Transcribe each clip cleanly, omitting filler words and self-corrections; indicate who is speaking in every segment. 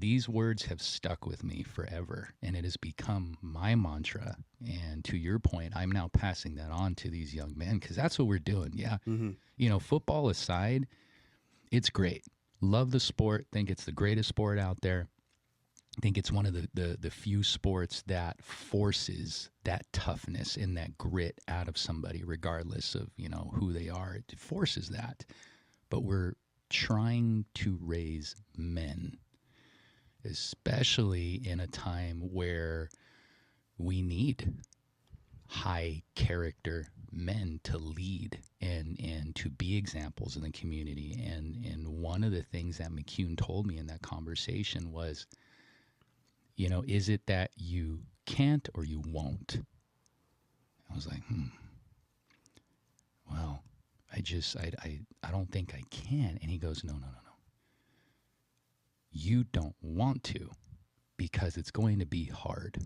Speaker 1: these words have stuck with me forever, and it has become my mantra. And to your point, I'm now passing that on to these young men because that's what we're doing. Yeah.
Speaker 2: Mm-hmm.
Speaker 1: You know, football aside, it's great. Love the sport. Think it's the greatest sport out there. I think it's one of the few sports that forces that toughness and that grit out of somebody, regardless of, you know, who they are. It forces that. But we're trying to raise men, especially in a time where we need high character men to lead and to be examples in the community. And one of the things that McCune told me in that conversation was, you know, is it that you can't or you won't? I was like, well, I don't think I can. And he goes, no. You don't want to because it's going to be hard.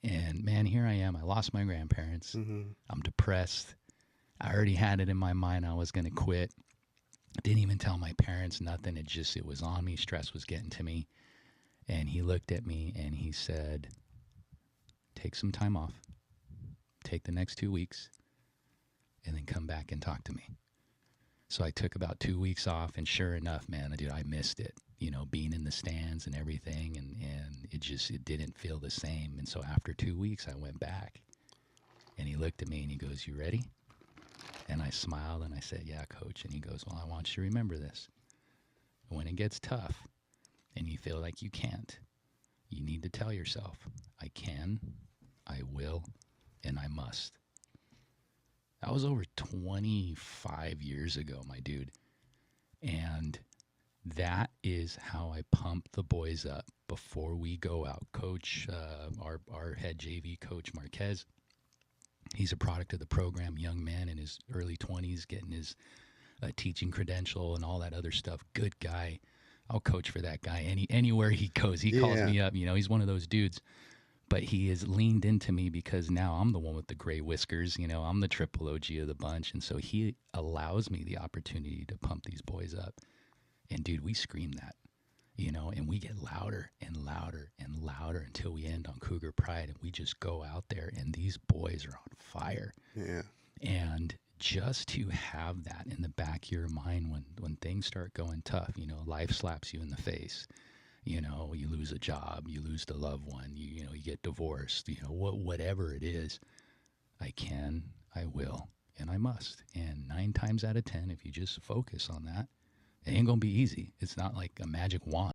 Speaker 1: And man, here I am. I lost my grandparents.
Speaker 2: Mm-hmm.
Speaker 1: I'm depressed. I already had it in my mind I was going to quit. Didn't even tell my parents nothing. It was on me. Stress was getting to me. And he looked at me and he said, take some time off. Take the next 2 weeks and then come back and talk to me. So I took about 2 weeks off, and sure enough, man, dude, I missed it. You know, being in the stands and everything, and it didn't feel the same. And so after 2 weeks, I went back, and he looked at me and he goes, you ready? And I smiled and I said, yeah, coach. And he goes, well, I want you to remember this. When it gets tough and you feel like you can't, you need to tell yourself, I can, I will, and I must. That was over 25 years ago, my dude. And that is how I pump the boys up before we go out. Coach, our head JV coach, Marquez, he's a product of the program, young man in his early 20s, getting his teaching credential and all that other stuff. Good guy. I'll coach for that guy anywhere he goes. He calls me up. You know, he's one of those dudes. But he has leaned into me because now I'm the one with the gray whiskers. You know, I'm the triple OG of the bunch. And so he allows me the opportunity to pump these boys up. And, dude, we scream that, you know, and we get louder and louder and louder until we end on Cougar Pride. And we just go out there, and these boys are on fire.
Speaker 2: Yeah.
Speaker 1: And just to have that in the back of your mind when things start going tough, you know, life slaps you in the face. You know, you lose a job, you lose the loved one, you know, you get divorced, you know, whatever it is, I can, I will, and I must. And 9 times out of 10, if you just focus on that, it ain't going to be easy. It's not like a magic wand.